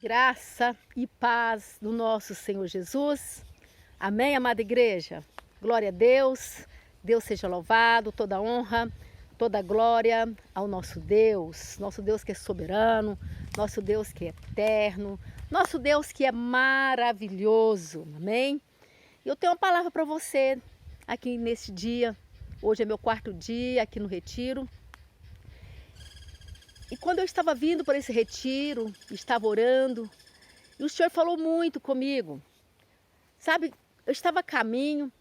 Graça e paz do nosso Senhor Jesus. Amém, amada igreja? Glória a Deus. Deus seja louvado, toda honra, toda glória ao nosso Deus que é soberano, nosso Deus que é eterno, nosso Deus que é maravilhoso. Amém? E eu tenho uma palavra para você aqui nesse dia. Hoje é meu quarto dia aqui no retiro. E quando eu estava vindo para esse retiro, estava orando, e o Senhor falou muito comigo. Sabe, eu estava a caminho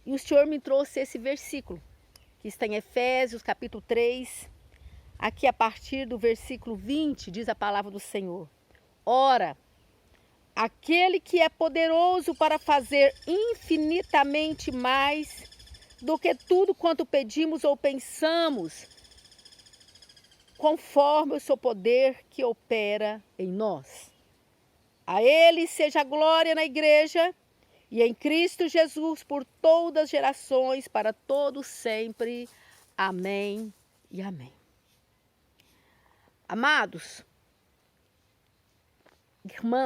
e o Senhor me trouxe esse versículo, que está em Efésios capítulo 3, aqui a partir do versículo 20, diz a palavra do Senhor. Ora, aquele que é poderoso para fazer infinitamente mais do que tudo quanto pedimos ou pensamos, conforme o seu poder que opera em nós. A Ele seja a glória na igreja e em Cristo Jesus por todas as gerações, para todos sempre. Amém e amém. Amados,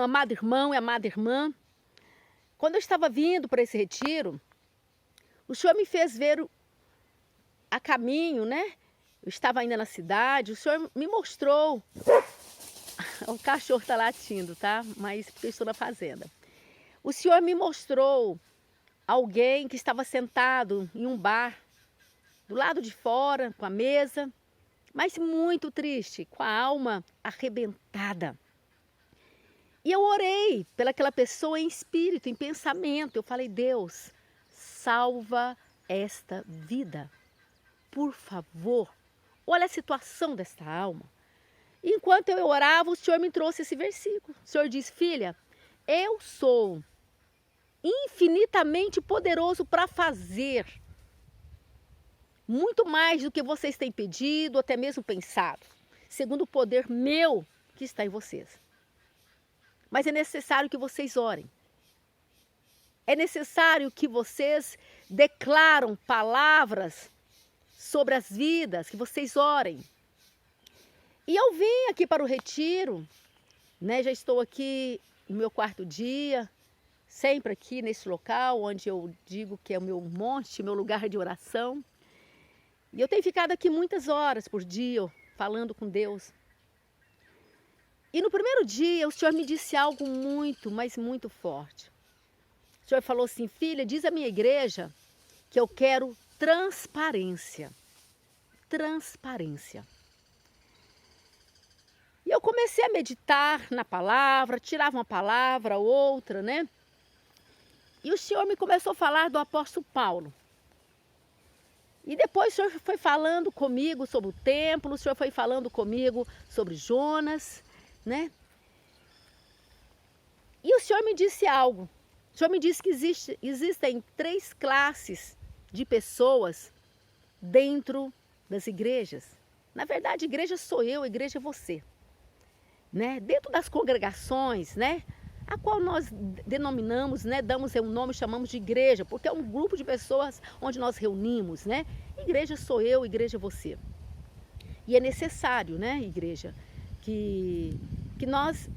amado irmão e amada irmã, quando eu estava vindo para esse retiro, o Senhor me fez ver a caminho, né? Eu estava ainda na cidade, o Senhor me mostrou. O cachorro está latindo, tá? Mas porque eu estou na fazenda. O Senhor me mostrou alguém que estava sentado em um bar, do lado de fora, com a mesa, mas muito triste, com a alma arrebentada. E eu orei pelaquela pessoa em espírito, em pensamento. Eu falei, Deus, salva esta vida, por favor. Olha a situação desta alma. Enquanto eu orava, o Senhor me trouxe esse versículo. O Senhor diz, filha, eu sou infinitamente poderoso para fazer muito mais do que vocês têm pedido, até mesmo pensado, segundo o poder meu que está em vocês. Mas é necessário que vocês orem. É necessário que vocês declaram palavras sobre as vidas, que vocês orem. E eu vim aqui para o retiro, né? Já estou aqui no meu quarto dia, sempre aqui nesse local onde eu digo que é o meu monte, meu lugar de oração. E eu tenho ficado aqui muitas horas por dia, falando com Deus. E no primeiro dia o Senhor me disse algo muito, mas muito forte. O Senhor falou assim, filha, diz à minha igreja que eu quero transparência. Transparência. E eu comecei a meditar na palavra, tirava uma palavra, outra, né? E o Senhor me começou a falar do apóstolo Paulo. E depois o Senhor foi falando comigo sobre o templo, o Senhor foi falando comigo sobre Jonas, né? E o Senhor me disse algo. O Senhor me disse que existem 3 classes de pessoas dentro das igrejas. Na verdade, igreja sou eu, igreja é você. Né? Dentro das congregações, né? A qual nós denominamos, né? Damos um nome, chamamos de igreja, porque é um grupo de pessoas onde nós reunimos, né? Igreja sou eu, igreja é você. E é necessário, né, igreja, que nós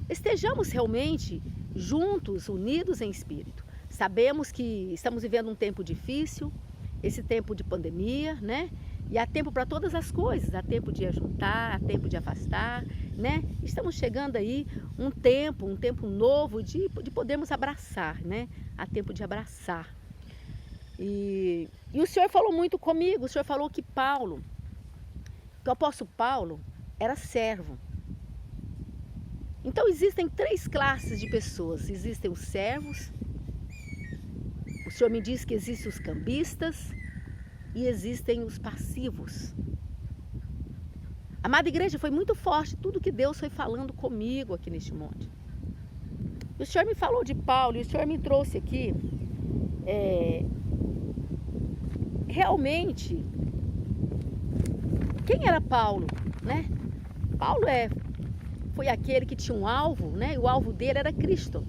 estejamos realmente juntos, unidos em espírito. Sabemos que estamos vivendo um tempo difícil, esse tempo de pandemia, né? E há tempo para todas as coisas, há tempo de ajuntar, há tempo de afastar, né? Estamos chegando aí um tempo novo de podermos abraçar, né? Há tempo de abraçar. E o Senhor falou muito comigo, o Senhor falou que o apóstolo Paulo era servo. Então existem 3 classes de pessoas, existem os servos, o Senhor me disse que existem os cambistas e existem os passivos. Amada igreja, foi muito forte tudo que Deus foi falando comigo aqui neste monte. O Senhor me falou de Paulo e o Senhor me trouxe aqui realmente quem era Paulo, né? Paulo foi aquele que tinha um alvo, né? E o alvo dele era Cristo.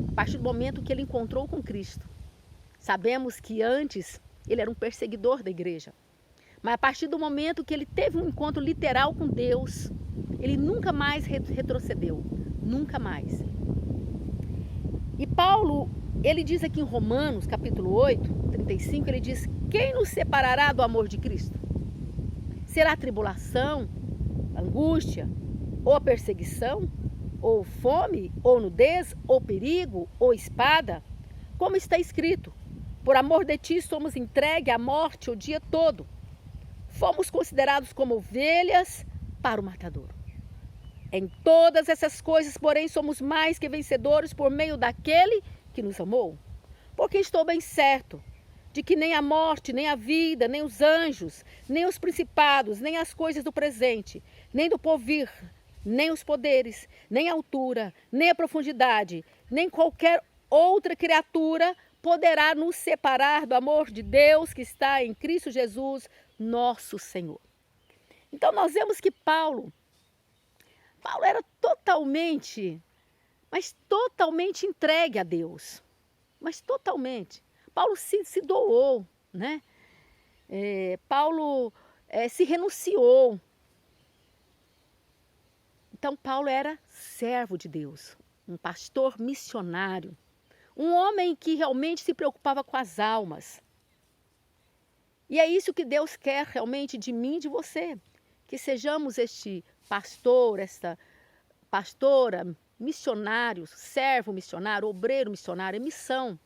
A partir do momento que ele encontrou com Cristo. Sabemos que antes ele era um perseguidor da igreja. Mas a partir do momento que ele teve um encontro literal com Deus, ele nunca mais retrocedeu. nunca mais. E Paulo, ele diz aqui em Romanos, capítulo 8, 35, ele diz: quem nos separará do amor de Cristo? Será tribulação, angústia, ou perseguição, ou fome, ou nudez, ou perigo, ou espada? Como está escrito: por amor de ti somos entregues à morte o dia todo. Fomos considerados como ovelhas para o matadouro. Em todas essas coisas, porém, somos mais que vencedores por meio daquele que nos amou. Porque estou bem certo de que nem a morte, nem a vida, nem os anjos, nem os principados, nem as coisas do presente, nem do porvir, nem os poderes, nem a altura, nem a profundidade, nem qualquer outra criatura poderá nos separar do amor de Deus que está em Cristo Jesus, nosso Senhor. Então nós vemos que Paulo era totalmente, mas totalmente entregue a Deus. Mas totalmente. Paulo se doou, né? Paulo se renunciou. Então Paulo era servo de Deus, um pastor missionário, um homem que realmente se preocupava com as almas. E é isso que Deus quer realmente de mim e de você, que sejamos este pastor, esta pastora, missionário, servo missionário, obreiro missionário, é missão.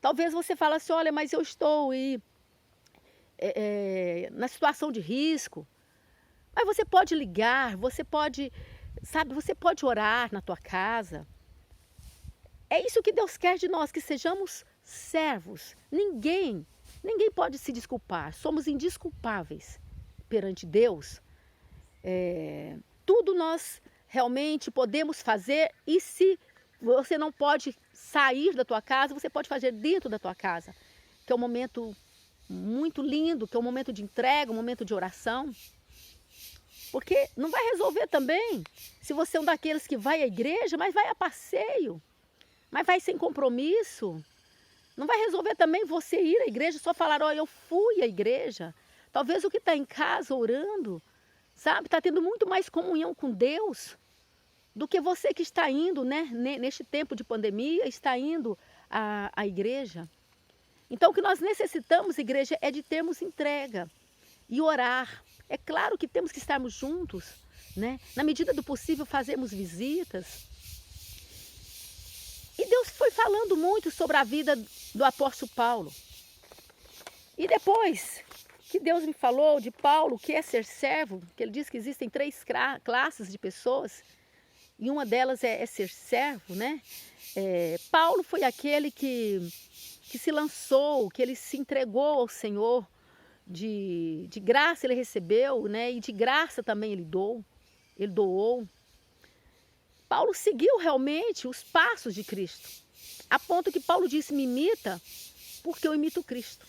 Talvez você fale assim: olha, mas eu estou aí na situação de risco. Mas você pode ligar, você pode orar na tua casa. É isso que Deus quer de nós, que sejamos servos. Ninguém pode se desculpar, somos indesculpáveis perante Deus. Tudo nós realmente podemos fazer, e se você não pode sair da tua casa, você pode fazer dentro da tua casa, que é um momento muito lindo, que é um momento de entrega, um momento de oração. Porque não vai resolver também se você é um daqueles que vai à igreja, mas vai a passeio, mas vai sem compromisso. Não vai resolver também você ir à igreja, só falar: olha, eu fui à igreja. Talvez o que está em casa orando, sabe, está tendo muito mais comunhão com Deus do que você que está indo, né, neste tempo de pandemia, está indo à igreja. Então o que nós necessitamos, igreja, é de termos entrega e orar. É claro que temos que estarmos juntos, né? Na medida do possível fazermos visitas. E Deus foi falando muito sobre a vida do apóstolo Paulo. E depois que Deus me falou de Paulo, que é ser servo, que ele diz que existem 3 classes de pessoas, e uma delas é ser servo, né? Paulo foi aquele que se lançou, que ele se entregou ao Senhor, de graça ele recebeu, né? E de graça também ele doou. Paulo seguiu realmente os passos de Cristo, a ponto que Paulo disse: me imita, porque eu imito Cristo.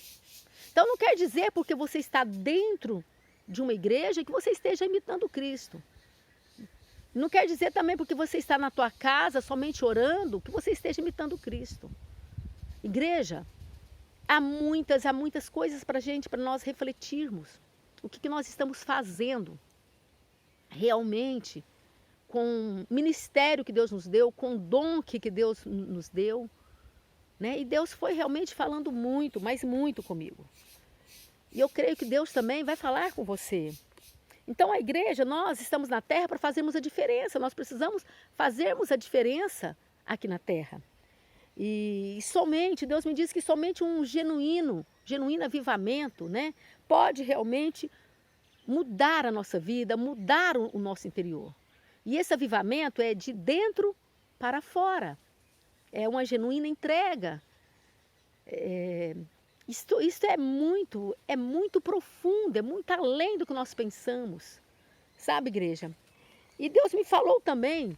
Então não quer dizer porque você está dentro de uma igreja que você esteja imitando Cristo. Não quer dizer também porque você está na tua casa somente orando que você esteja imitando Cristo. Igreja, há muitas coisas para nós refletirmos. O que nós estamos fazendo realmente com o ministério que Deus nos deu, com o dom que Deus nos deu, né? E Deus foi realmente falando muito, mas muito comigo. E eu creio que Deus também vai falar com você. Então a igreja, nós estamos na terra para fazermos a diferença, nós precisamos fazermos a diferença aqui na terra. E somente, Deus me disse que somente um genuíno avivamento, né, pode realmente mudar a nossa vida, mudar o nosso interior. E esse avivamento é de dentro para fora, é uma genuína entrega. Isto é muito profundo, é muito além do que nós pensamos, sabe, igreja? E Deus me falou também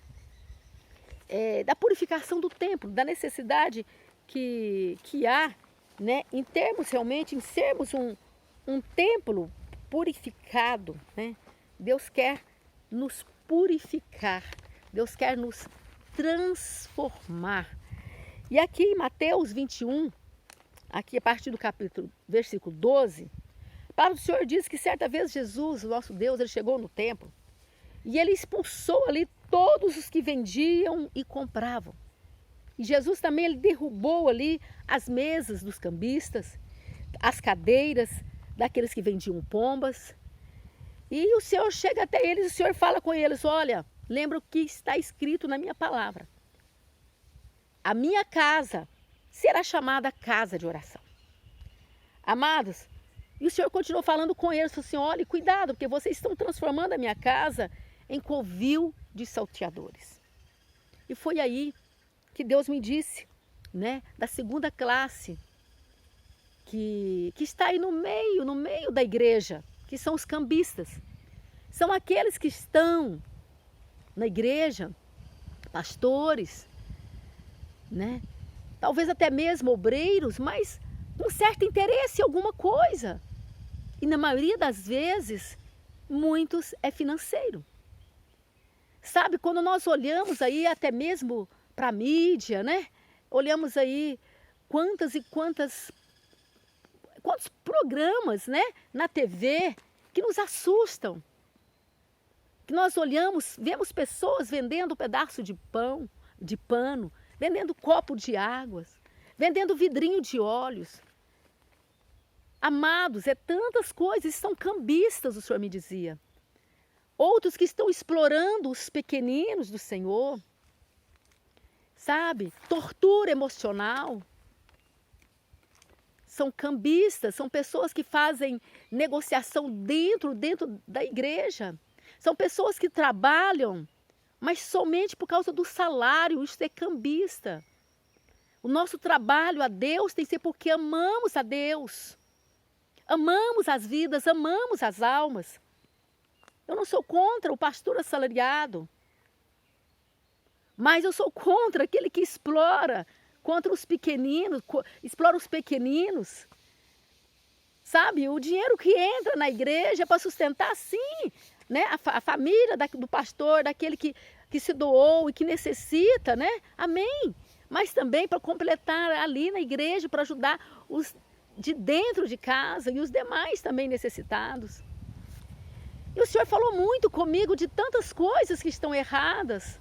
da purificação do templo, da necessidade que há, né, em termos realmente, em sermos um templo purificado, né? Deus quer nos purificar, Deus quer nos transformar. E aqui em Mateus 21, aqui a partir do versículo 12, a palavra do Senhor diz que certa vez Jesus, o nosso Deus, ele chegou no templo e ele expulsou ali todos os que vendiam e compravam. E Jesus também ele derrubou ali as mesas dos cambistas, as cadeiras daqueles que vendiam pombas. E o Senhor chega até eles e o Senhor fala com eles, olha, lembra o que está escrito na minha palavra. A minha casa será chamada casa de oração. Amados, e o Senhor continuou falando com eles, falou assim, olha, cuidado, porque vocês estão transformando a minha casa em covil de salteadores. E foi aí que Deus me disse, né, da segunda classe, que está aí no meio da igreja, que são os cambistas. São aqueles que estão na igreja, pastores, né? Talvez até mesmo obreiros, mas com certo interesse em alguma coisa. E na maioria das vezes, muitos é financeiro. Sabe, quando nós olhamos aí até mesmo para a mídia, né? Olhamos aí quantos programas, né? Na TV que nos assustam. Que nós olhamos, vemos pessoas vendendo pedaço de pão, de pano, vendendo copo de águas, vendendo vidrinho de óleos. Amados, é tantas coisas, são cambistas, o Senhor me dizia. Outros que estão explorando os pequeninos do Senhor, sabe? Tortura emocional. São cambistas, são pessoas que fazem negociação dentro da igreja. São pessoas que trabalham, mas somente por causa do salário, isso é cambista. O nosso trabalho a Deus tem que ser porque amamos a Deus. Amamos as vidas, amamos as almas. Eu não sou contra o pastor assalariado, mas eu sou contra aquele que explora, contra os pequeninos, explora os pequeninos. Sabe, o dinheiro que entra na igreja é para sustentar, sim, né, a família do pastor, daquele que se doou e que necessita, né? Amém. Mas também para completar ali na igreja, para ajudar os de dentro de casa e os demais também necessitados. E o Senhor falou muito comigo de tantas coisas que estão erradas.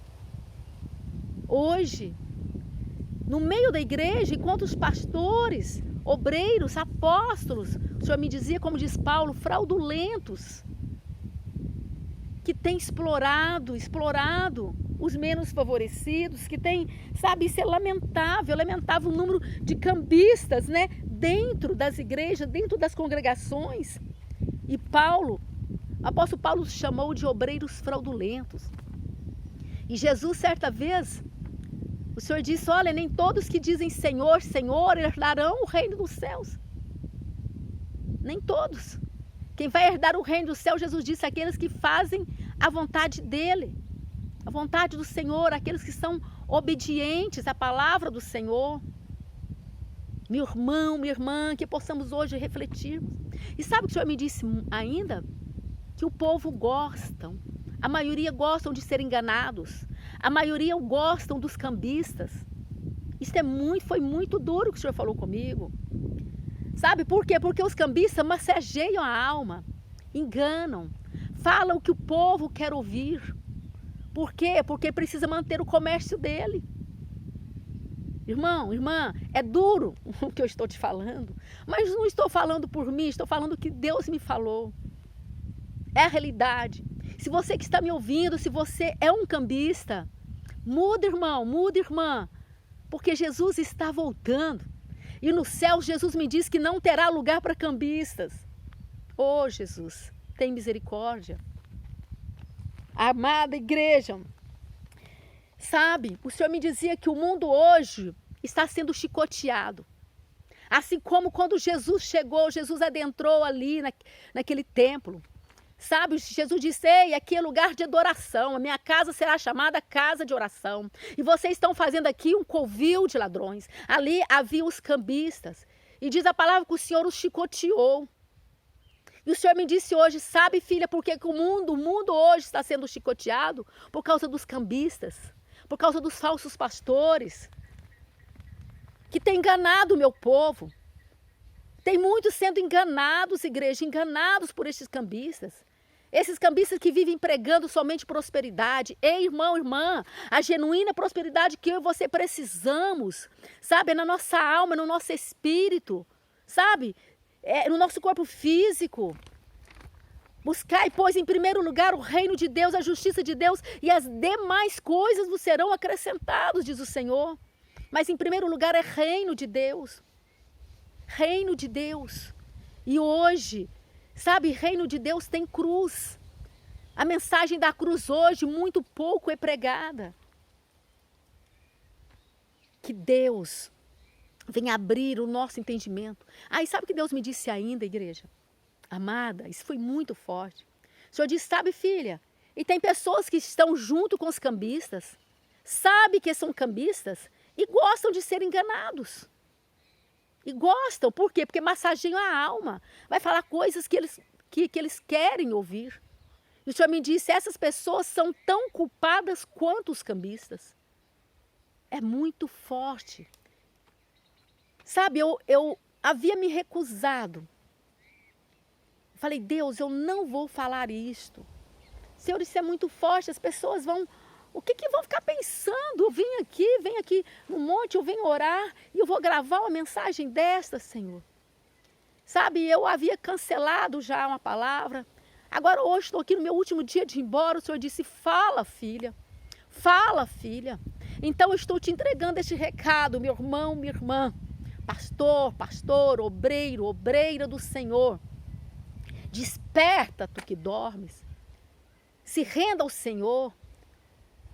Hoje, no meio da igreja, enquanto os pastores, obreiros, apóstolos, o Senhor me dizia, como diz Paulo, fraudulentos, que têm explorado os menos favorecidos, que tem, sabe, isso é lamentável o número de cambistas, né, dentro das igrejas, dentro das congregações. E Paulo, o apóstolo Paulo chamou de obreiros fraudulentos. E Jesus, certa vez, o Senhor disse, olha, nem todos que dizem Senhor, Senhor, herdarão o reino dos céus. Nem todos. Quem vai herdar o reino do céu, Jesus disse, aqueles que fazem a vontade dele, a vontade do Senhor, aqueles que são obedientes à palavra do Senhor. Meu irmão, minha irmã, que possamos hoje refletirmos. E sabe o que o Senhor me disse ainda? Que o povo gosta, a maioria gostam de ser enganados, a maioria gostam dos cambistas. Isso foi muito duro que o Senhor falou comigo. Sabe por quê? Porque os cambistas massageiam a alma, enganam, falam o que o povo quer ouvir. Por quê? Porque precisa manter o comércio dele. Irmão, irmã, é duro o que eu estou te falando, mas não estou falando por mim, estou falando o que Deus me falou. É a realidade. Se você que está me ouvindo, se você é um cambista, muda, irmão, muda, irmã, porque Jesus está voltando. E no céu, Jesus me diz que não terá lugar para cambistas. Oh, Jesus, tem misericórdia. Amada igreja, sabe, o Senhor me dizia que o mundo hoje está sendo chicoteado. Assim como quando Jesus chegou, Jesus adentrou ali naquele templo. Sabe, Jesus disse, ei, aqui é lugar de adoração, a minha casa será chamada casa de oração. E vocês estão fazendo aqui um covil de ladrões. Ali havia os cambistas. E diz a palavra que o Senhor os chicoteou. E o Senhor me disse hoje, sabe, filha, por que o mundo hoje está sendo chicoteado? Por causa dos cambistas, por causa dos falsos pastores, que têm enganado o meu povo. Tem muitos sendo enganados, igreja, enganados por estes cambistas. Esses cambistas que vivem pregando somente prosperidade. Ei, irmão, irmã, a genuína prosperidade que eu e você precisamos, sabe? É na nossa alma, no nosso espírito, sabe? É no nosso corpo físico. Buscai, pois, em primeiro lugar o reino de Deus, a justiça de Deus, e as demais coisas vos serão acrescentadas, diz o Senhor. Mas em primeiro lugar é reino de Deus. Reino de Deus. E hoje, sabe, reino de Deus tem cruz. A mensagem da cruz hoje muito pouco é pregada. Que Deus venha abrir o nosso entendimento. E sabe o que Deus me disse ainda, igreja? Amada, isso foi muito forte. O Senhor disse, sabe, filha, e tem pessoas que estão junto com os cambistas, sabe que são cambistas e gostam de ser enganados. E gostam, por quê? Porque massageiam a alma. Vai falar coisas que eles querem ouvir. E o Senhor me disse, essas pessoas são tão culpadas quanto os cambistas. É muito forte. Sabe, eu havia me recusado. Falei, Deus, eu não vou falar isto. Senhor, isso é muito forte, as pessoas vão... O que vão ficar pensando? Eu vim aqui no monte, eu venho orar e eu vou gravar uma mensagem desta, Senhor. Sabe, eu havia cancelado já uma palavra. Agora hoje estou aqui no meu último dia de ir embora, o Senhor disse, fala, filha. Fala, filha. Então eu estou te entregando este recado, meu irmão, minha irmã. Pastor, obreiro, obreira do Senhor. Desperta, tu que dormes. Se renda ao Senhor.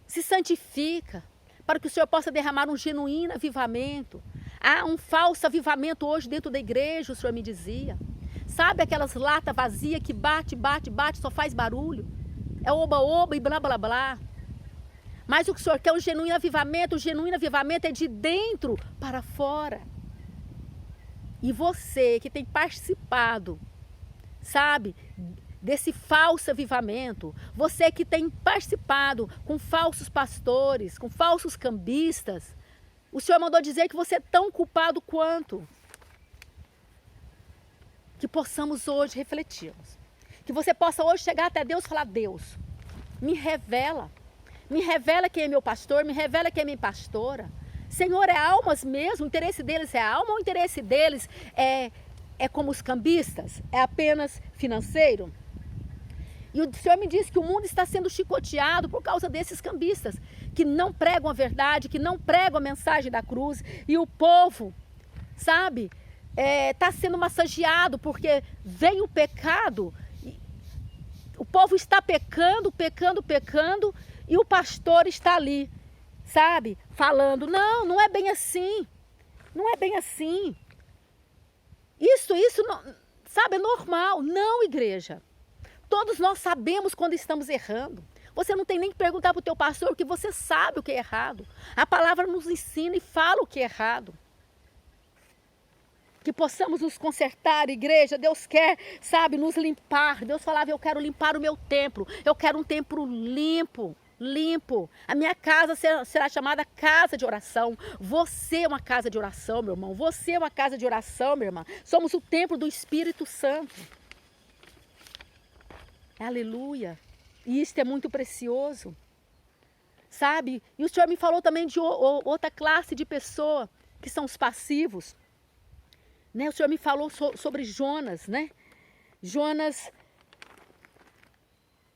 Se santifica, para que o Senhor possa derramar um genuíno avivamento. Há um falso avivamento hoje dentro da igreja, o Senhor me dizia. Sabe aquelas latas vazias que bate, só faz barulho? É oba-oba e blá, blá, blá. Mas o que o Senhor quer, o genuíno avivamento é de dentro para fora. E você que tem participado, sabe, desse falso avivamento, você que tem participado com falsos pastores, com falsos cambistas, o Senhor mandou dizer que você é tão culpado quanto. Que possamos hoje refletirmos. Que você possa hoje chegar até Deus e falar, Deus, me revela quem é meu pastor, me revela quem é minha pastora. Senhor, é almas mesmo? O interesse deles é alma ou o interesse deles é como os cambistas? É apenas financeiro? E o Senhor me disse que o mundo está sendo chicoteado por causa desses cambistas, que não pregam a verdade, que não pregam a mensagem da cruz. E o povo, sabe, está sendo massageado porque vem o pecado. O povo está pecando, e o pastor está ali, sabe, falando, não é bem assim, não é bem assim. Isso não, sabe, é normal. Não, igreja. Todos nós sabemos quando estamos errando. Você não tem nem que perguntar para o teu pastor, porque você sabe o que é errado. A palavra nos ensina e fala o que é errado. Que possamos nos consertar, igreja. Deus quer, sabe, nos limpar. Deus falava, eu quero limpar o meu templo. Eu quero um templo limpo. A minha casa será chamada casa de oração. Você é uma casa de oração, meu irmão. Você é uma casa de oração, minha irmã. Somos o templo do Espírito Santo. Aleluia. E isto é muito precioso. Sabe? E o Senhor me falou também de outra classe de pessoa, que são os passivos. Né? O Senhor me falou sobre Jonas, né? Jonas,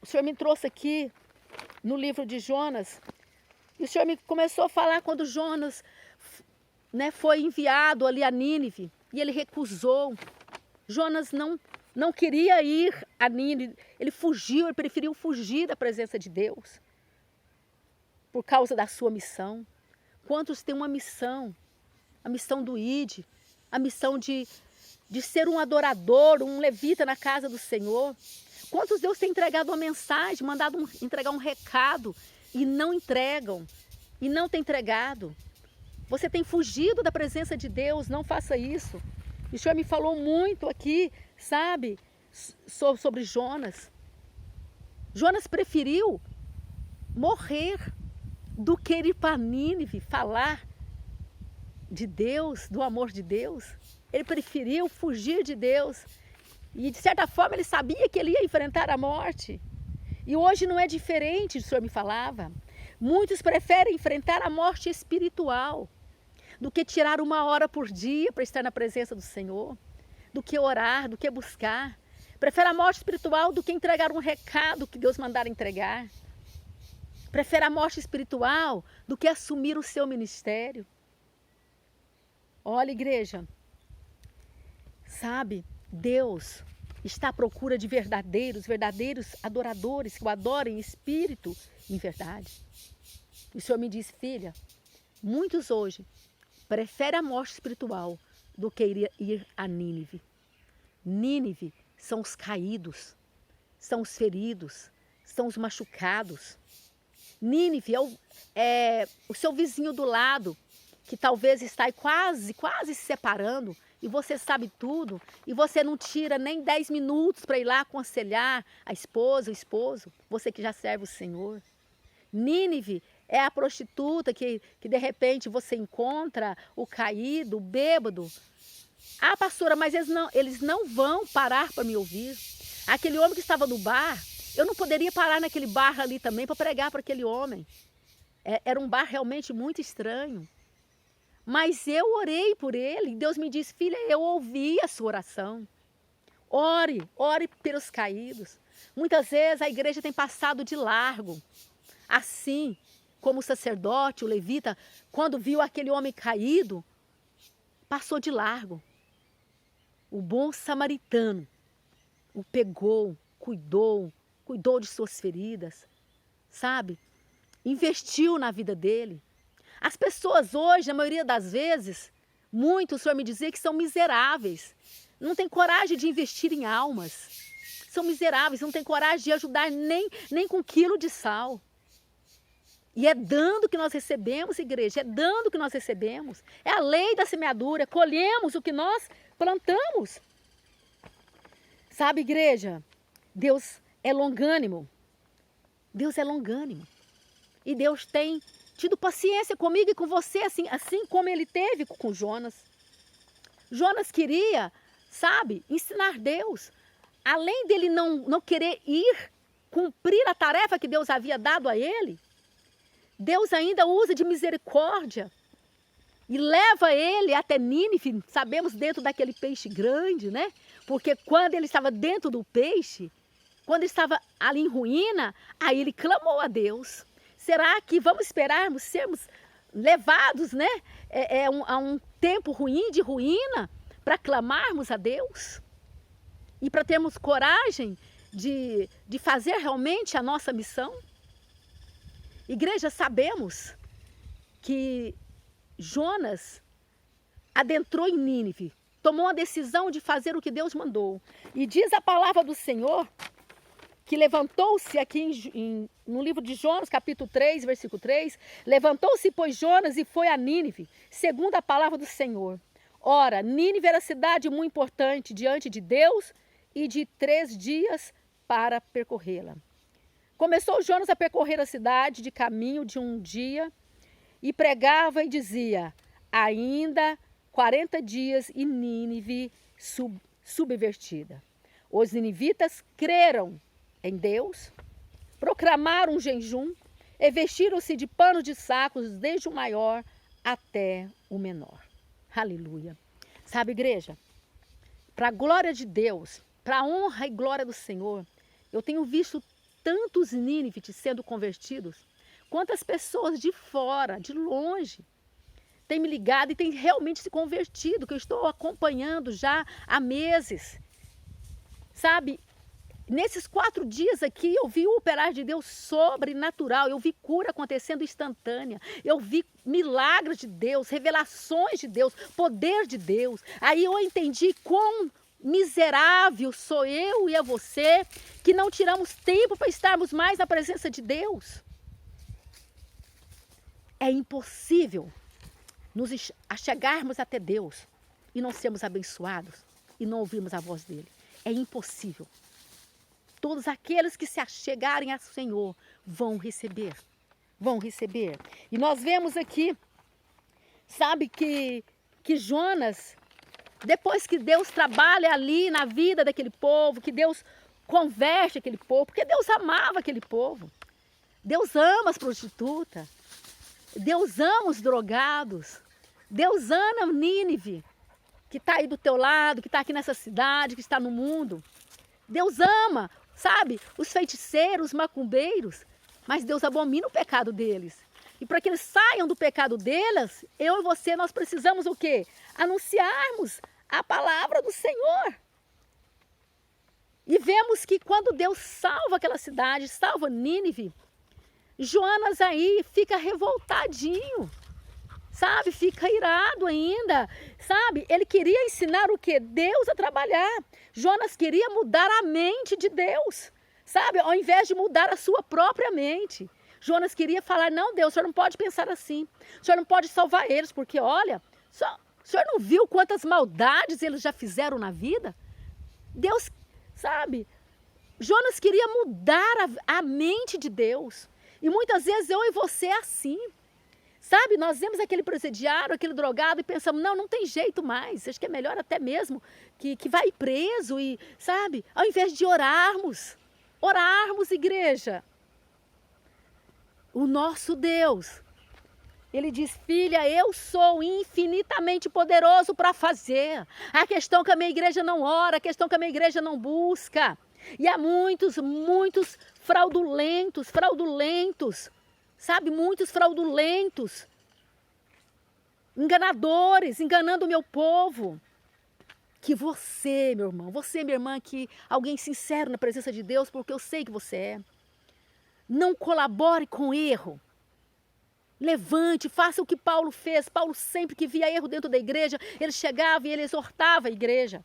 o Senhor me trouxe aqui no livro de Jonas, e o Senhor me começou a falar quando Jonas, né, foi enviado ali a Nínive, e ele recusou. Jonas não queria ir a Nínive, ele fugiu, ele preferiu fugir da presença de Deus, por causa da sua missão. Quantos têm uma missão? A missão do ID, a missão de ser um adorador, um levita na casa do Senhor. Quantos Deus tem entregado uma mensagem, mandado entregar um recado e não entregam, e não tem entregado? Você tem fugido da presença de Deus, não faça isso. E o Senhor me falou muito aqui, sabe, sobre Jonas. Jonas preferiu morrer do que ir para Nínive falar de Deus, do amor de Deus. Ele preferiu fugir de Deus E de certa forma ele sabia que ele ia enfrentar a morte. E hoje não é diferente, o Senhor me falava. Muitos preferem enfrentar a morte espiritual do que tirar 1 hora por dia para estar na presença do Senhor, do que orar, do que buscar. Prefere a morte espiritual do que entregar um recado que Deus mandar entregar. Prefere a morte espiritual do que assumir o seu ministério. Olha, igreja, sabe, Deus está à procura de verdadeiros adoradores que o adorem em espírito e em verdade. E o Senhor me diz, filha, muitos hoje preferem a morte espiritual do que ir a Nínive. Nínive são os caídos, são os feridos, são os machucados. Nínive é o seu vizinho do lado, que talvez está aí quase se separando, e você sabe tudo, e você não tira nem 10 minutos para ir lá aconselhar a esposa, o esposo, você que já serve o Senhor. Nínive é a prostituta que de repente você encontra, o caído, o bêbado. Ah, pastora, mas eles não vão parar para me ouvir. Aquele homem que estava no bar, eu não poderia parar naquele bar ali também para pregar para aquele homem. Era um bar realmente muito estranho. Mas eu orei por ele, e Deus me disse, filha, eu ouvi a sua oração. Ore pelos caídos. Muitas vezes a igreja tem passado de largo. Assim como o sacerdote, o levita, quando viu aquele homem caído, passou de largo. O bom samaritano o pegou, cuidou de suas feridas, sabe? Investiu na vida dele. As pessoas hoje, na maioria das vezes, muitos, o Senhor me dizia que são miseráveis. Não tem coragem de investir em almas. São miseráveis, não tem coragem de ajudar nem com 1 quilo de sal. E é dando que nós recebemos, igreja, é dando que nós recebemos. É a lei da semeadura, colhemos o que nós plantamos. Sabe, igreja, Deus é longânimo. Deus é longânimo. E Deus tem tido paciência comigo e com você, assim como ele teve com Jonas. Jonas queria, sabe, ensinar Deus. Além dele não querer ir cumprir a tarefa que Deus havia dado a ele, Deus ainda usa de misericórdia e leva ele até Nínive, sabemos, dentro daquele peixe grande, né? Porque quando ele estava dentro do peixe, quando ele estava ali em ruína, aí ele clamou a Deus. Será que vamos esperarmos sermos levados, né, a um tempo ruim, de ruína, para clamarmos a Deus? E para termos coragem de fazer realmente a nossa missão? Igreja, sabemos que Jonas adentrou em Nínive, tomou a decisão de fazer o que Deus mandou. E diz a palavra do Senhor que levantou-se aqui no livro de Jonas, capítulo 3, versículo 3, levantou-se, pois, Jonas e foi a Nínive, segundo a palavra do Senhor. Ora, Nínive era cidade muito importante diante de Deus e de 3 dias para percorrê-la. Começou Jonas a percorrer a cidade de caminho de 1 dia e pregava e dizia, ainda 40 dias e Nínive subvertida. Os ninivitas creram em Deus, proclamaram um jejum e vestiram-se de panos de sacos, desde o maior até o menor. Aleluia. Sabe, igreja, para a glória de Deus, para a honra e glória do Senhor, eu tenho visto tantos nínivites sendo convertidos, quantas pessoas de fora, de longe, têm me ligado e têm realmente se convertido, que eu estou acompanhando já há meses. Sabe, nesses 4 dias aqui eu vi o operar de Deus sobrenatural, eu vi cura acontecendo instantânea, eu vi milagres de Deus, revelações de Deus, poder de Deus. Aí eu entendi quão miserável sou eu e é você, que não tiramos tempo para estarmos mais na presença de Deus. É impossível nos achegarmos até Deus e não sermos abençoados e não ouvirmos a voz dele. É impossível. Todos aqueles que se achegarem ao Senhor vão receber. Vão receber. E nós vemos aqui, sabe, que Jonas, Depois que Deus trabalha ali na vida daquele povo, que Deus converte aquele povo, porque Deus amava aquele povo. Deus ama as prostitutas. Deus ama os drogados. Deus ama Nínive, que está aí do teu lado, que está aqui nessa cidade, que está no mundo. Deus ama, sabe, os feiticeiros, os macumbeiros, mas Deus abomina o pecado deles. E para que eles saiam do pecado deles, eu e você, nós precisamos o quê? Anunciarmos a palavra do Senhor. E vemos que quando Deus salva aquela cidade, salva Nínive, Jonas aí fica revoltadinho, sabe? Fica irado ainda, sabe? Ele queria ensinar o quê? Deus a trabalhar. Jonas queria mudar a mente de Deus, sabe? Ao invés de mudar a sua própria mente. Jonas queria falar, não, Deus, o senhor não pode pensar assim. O senhor não pode salvar eles, porque olha, o senhor não viu quantas maldades eles já fizeram na vida? Deus, sabe? Jonas queria mudar a mente de Deus. E muitas vezes eu e você é assim. Sabe, nós vemos aquele presidiário, aquele drogado e pensamos, não tem jeito mais. Acho que é melhor até mesmo que vai preso e, sabe, ao invés de orarmos, igreja. O nosso Deus, ele diz, filha, eu sou infinitamente poderoso para fazer. A questão é que a minha igreja não ora, a questão é que a minha igreja não busca. E há muitos fraudulentos, sabe, muitos fraudulentos, enganadores, enganando o meu povo. Que você, meu irmão, você, minha irmã, que alguém sincero na presença de Deus, porque eu sei que você é, não colabore com erro. Levante, faça o que Paulo fez. Paulo sempre que via erro dentro da igreja, ele chegava e ele exortava a igreja.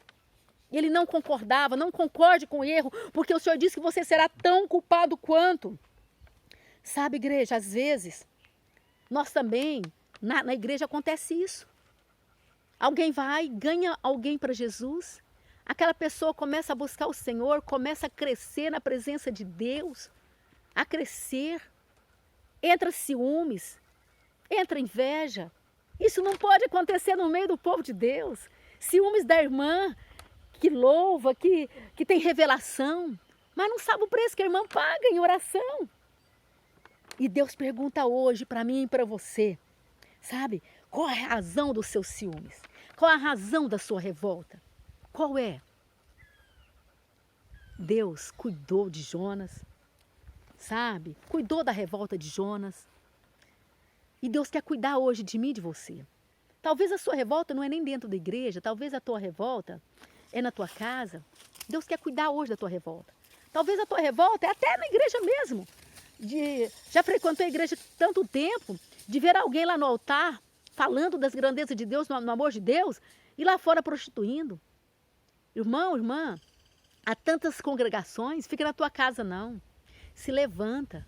Ele não concordava, não concorde com o erro, porque o Senhor disse que você será tão culpado quanto. Sabe, igreja, às vezes, nós também, na igreja acontece isso. Alguém vai, ganha alguém para Jesus, aquela pessoa começa a buscar o Senhor, começa a crescer na presença de Deus, a crescer, entra ciúmes, entra inveja. Isso não pode acontecer no meio do povo de Deus. Ciúmes da irmã, que louva, que tem revelação, mas não sabe o preço que a irmã paga em oração. E Deus pergunta hoje para mim e para você, sabe? Qual é a razão dos seus ciúmes? Qual é a razão da sua revolta? Qual é? Deus cuidou de Jonas, sabe? Cuidou da revolta de Jonas. E Deus quer cuidar hoje de mim e de você. Talvez a sua revolta não é nem dentro da igreja, talvez a tua revolta é na tua casa. Deus quer cuidar hoje da tua revolta. Talvez a tua revolta é até na igreja mesmo. Já frequentou a igreja tanto tempo, de ver alguém lá no altar falando das grandezas de Deus, no amor de Deus, e lá fora prostituindo. Irmão, irmã, há tantas congregações, fica na tua casa não. Se levanta.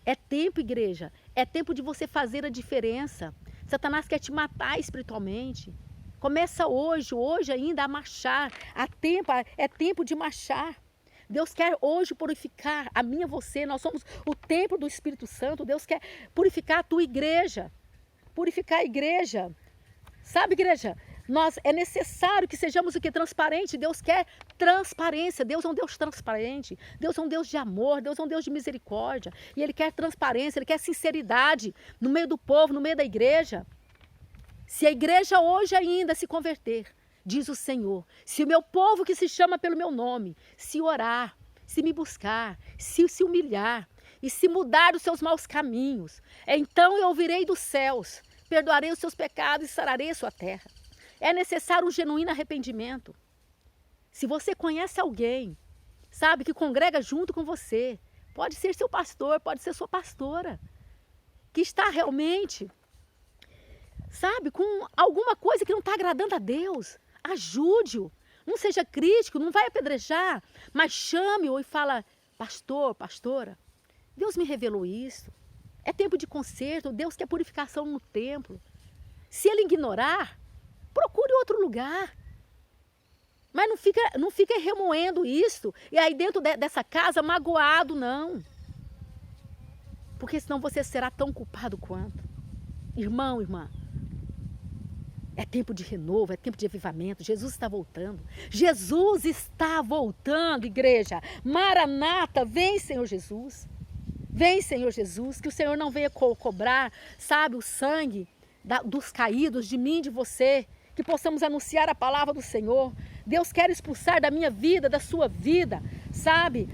É tempo, igreja, é tempo de você fazer a diferença. Satanás quer te matar espiritualmente. Começa hoje ainda a marchar. É tempo de marchar. Deus quer hoje purificar a minha, você. Nós somos o templo do Espírito Santo. Deus quer purificar a tua igreja. Purificar a igreja. Sabe, igreja? É necessário que sejamos o que? Transparente. Deus quer transparência. Deus é um Deus transparente. Deus é um Deus de amor. Deus é um Deus de misericórdia. E Ele quer transparência, Ele quer sinceridade no meio do povo, no meio da igreja. Se a igreja hoje ainda se converter, diz o Senhor, se o meu povo que se chama pelo meu nome, se orar, se me buscar, se humilhar e se mudar dos seus maus caminhos, então eu ouvirei dos céus, perdoarei os seus pecados e sararei a sua terra. É necessário um genuíno arrependimento. Se você conhece alguém, sabe, que congrega junto com você, pode ser seu pastor, pode ser sua pastora, que está realmente, sabe, com alguma coisa que não está agradando a Deus, ajude-o. Não seja crítico, não vai apedrejar, mas chame-o e fala, pastor, pastora, Deus me revelou isso. É tempo de conserto, Deus quer purificação no templo. Se ele ignorar, procure outro lugar. Mas não fica remoendo isso, e aí dentro dessa casa magoado, não. Porque senão você será tão culpado quanto. Irmão, irmã, É tempo de renovo, é tempo de avivamento. Jesus está voltando. Jesus está voltando, igreja. Maranata, vem, Senhor Jesus. Vem, Senhor Jesus, que o Senhor não venha cobrar, sabe, o sangue dos caídos, de mim, de você. Que possamos anunciar a palavra do Senhor. Deus quer expulsar da minha vida, da sua vida, sabe,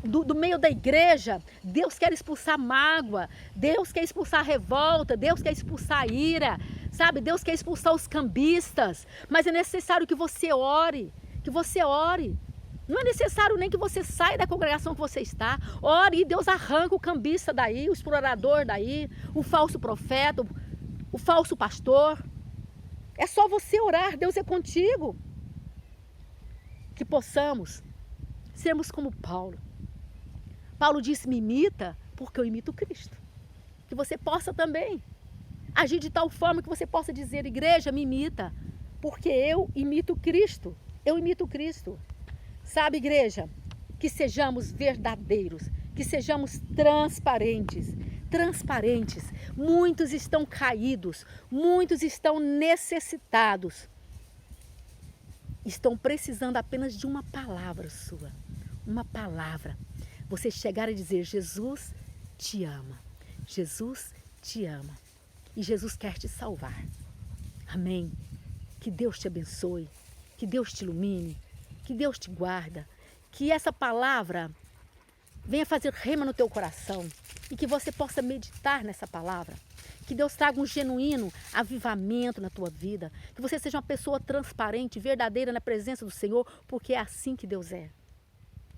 do meio da igreja. Deus quer expulsar mágoa. Deus quer expulsar revolta. Deus quer expulsar ira. Sabe, Deus quer expulsar os cambistas, mas é necessário que você ore, Não é necessário nem que você saia da congregação que você está. Ore e Deus arranca o cambista daí, o explorador daí, o falso profeta, o falso pastor. É só você orar, Deus é contigo. Que possamos sermos como Paulo. Paulo disse, me imita, porque eu imito Cristo. Que você possa também agir de tal forma que você possa dizer, igreja, me imita, porque eu imito Cristo. Eu imito Cristo. Sabe, igreja, que sejamos verdadeiros, que sejamos transparentes. Muitos estão caídos, muitos estão necessitados. Estão precisando apenas de uma palavra sua. Uma palavra. Você chegar e dizer, Jesus te ama. Jesus te ama. E Jesus quer te salvar. Amém. Que Deus te abençoe. Que Deus te ilumine. Que Deus te guarda. Que essa palavra venha fazer rema no teu coração. E que você possa meditar nessa palavra. Que Deus traga um genuíno avivamento na tua vida. Que você seja uma pessoa transparente, verdadeira na presença do Senhor. Porque é assim que Deus é.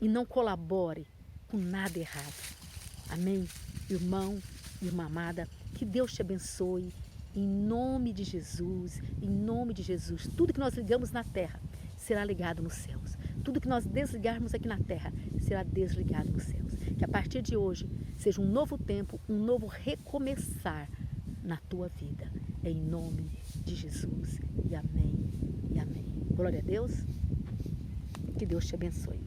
E não colabore com nada errado. Amém. Irmão, irmã amada. Que Deus te abençoe, em nome de Jesus, em nome de Jesus. Tudo que nós ligamos na terra será ligado nos céus. Tudo que nós desligarmos aqui na terra será desligado nos céus. Que a partir de hoje seja um novo tempo, um novo recomeçar na tua vida. Em nome de Jesus. E amém, e amém. Glória a Deus. Que Deus te abençoe.